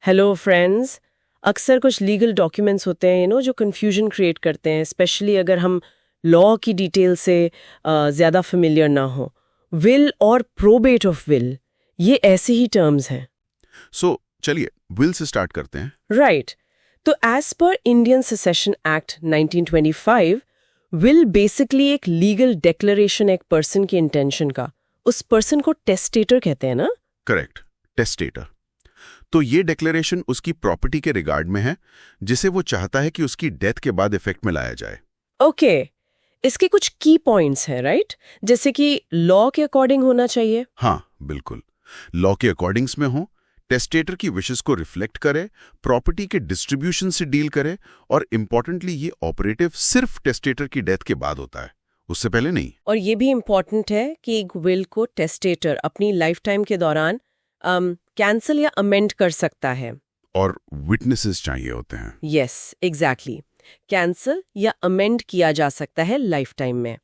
Hello friends. अक्सर कुछ legal documents होते हैं जो कंफ्यूजन क्रिएट करते हैं, स्पेशली अगर हम लॉ की डिटेल से ज़्यादा फेमिलियर ना हो। विल और प्रोबेट ऑफ विल, ये ऐसे ही टर्म्स हैं। चलिए विल से स्टार्ट करते हैं। राइट। तो एज पर Indian succession act 1925, will basically एक लीगल डिक्लेरेशन एक पर्सन की इंटेंशन का। उस पर्सन को टेस्टेटर कहते हैं ना? Correct, testator. तो ये डिक्लेरेशन उसकी प्रॉपर्टी के रिगार्ड में है, जिसे वो चाहता है कि उसकी डेथ के बाद इफेक्ट में लाया जाए। ओके। इसके कुछ की पॉइंट्स हैं, राइट? जैसे कि लॉ के अकॉर्डिंग होना चाहिए। हाँ बिल्कुल, लॉ के अकॉर्डिंग्स में हो, टेस्टेटर की विशेस को रिफ्लेक्ट करे, प्रॉपर्टी के डिस्ट्रीब्यूशन से डील करे, और इम्पोर्टेंटली ये ऑपरेटिव सिर्फ टेस्टेटर की डेथ के बाद होता है, उससे पहले नहीं। और ये भी इम्पॉर्टेंट है कि एक विल को टेस्टेटर अपनी लाइफ टाइम के दौरान कैंसिल या अमेंड कर सकता है। और विटनेसेस चाहिए होते हैं। Yes, exactly. कैंसिल या अमेंड किया जा सकता है लाइफ टाइम में।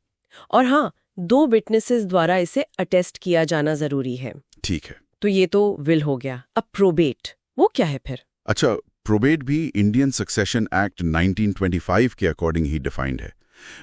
और हाँ, 2 विटनेसेस द्वारा इसे अटेस्ट किया जाना जरूरी है। ठीक है। तो ये तो विल हो गया। अब प्रोबेट, वो क्या है फिर? अच्छा, प्रोबेट भी इंडियन सक्सेशन एक्ट 1925 के अकॉर्डिंग ही डिफाइंड है।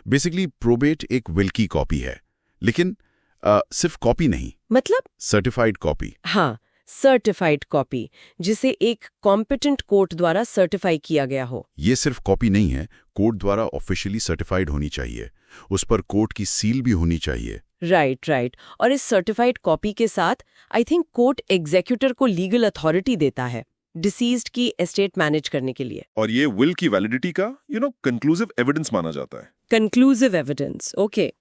बेसिकली प्रोबेट एक विल की कॉपी है, लेकिन सिर्फ कॉपी नहीं, मतलब? Certified copy. हाँ, सर्टिफाइड कॉपी, जिसे एक कॉम्पिटेंट कोर्ट द्वारा सर्टिफाई किया गया हो। ये सिर्फ कॉपी नहीं है, कोर्ट द्वारा ऑफिशियली सर्टिफाइड होनी चाहिए, उस पर कोर्ट की सील भी होनी चाहिए। राइट। और इस सर्टिफाइड कॉपी के साथ आई थिंक कोर्ट एग्जीक्यूटर को लीगल अथॉरिटी देता है डिसीज्ड की एस्टेट मैनेज करने के लिए। और ये विल की वैलिडिटी का कंक्लूसिव एविडेंस माना जाता है। Conclusive evidence, okay.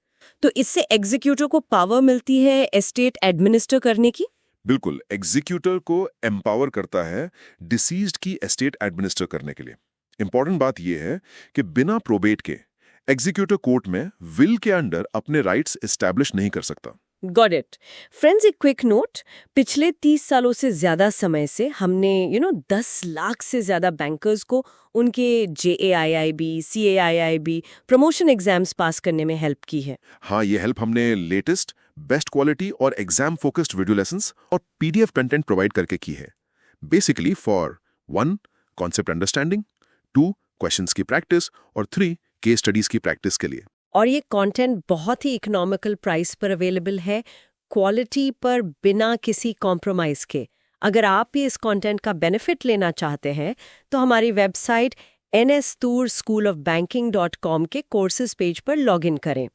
तो इससे एग्जीक्यूटर को पावर मिलती है एस्टेट एडमिनिस्टर करने की? बिल्कुल, एग्जीक्यूटर को एम्पावर करता है डिसीज्ड की एस्टेट एडमिनिस्टर करने के लिए। इंपॉर्टेंट बात यह है कि बिना प्रोबेट के एग्जीक्यूटर कोर्ट में विल के अंडर अपने राइट्स एस्टैब्लिश नहीं कर सकता। Got it. फ्रेंड्स, एक क्विक नोट। पिछले 30 सालों से ज्यादा समय से हमने 10 लाख से ज्यादा बैंकर्स को उनके JAIIB, CAIIB प्रमोशन एग्जाम्स पास करने में हेल्प की है। हाँ, ये हेल्प हमने लेटेस्ट, बेस्ट क्वालिटी और एग्जाम फोकस्ड वीडियो लेसन्स और PDF कंटेंट प्रोवाइड करके की है। Basically for 1 concept understanding, 2 questions की प्रैक्टिस और 3 केस स्टडीज की प्रैक्टिस के लिए। और ये कंटेंट बहुत ही इकोनॉमिकल प्राइस पर अवेलेबल है, क्वालिटी पर बिना किसी कॉम्प्रोमाइज के। अगर आप भी इस कंटेंट का बेनिफिट लेना चाहते हैं तो हमारी वेबसाइट nstoor.schoolofbanking.com के कोर्सेज पेज पर लॉगिन करें।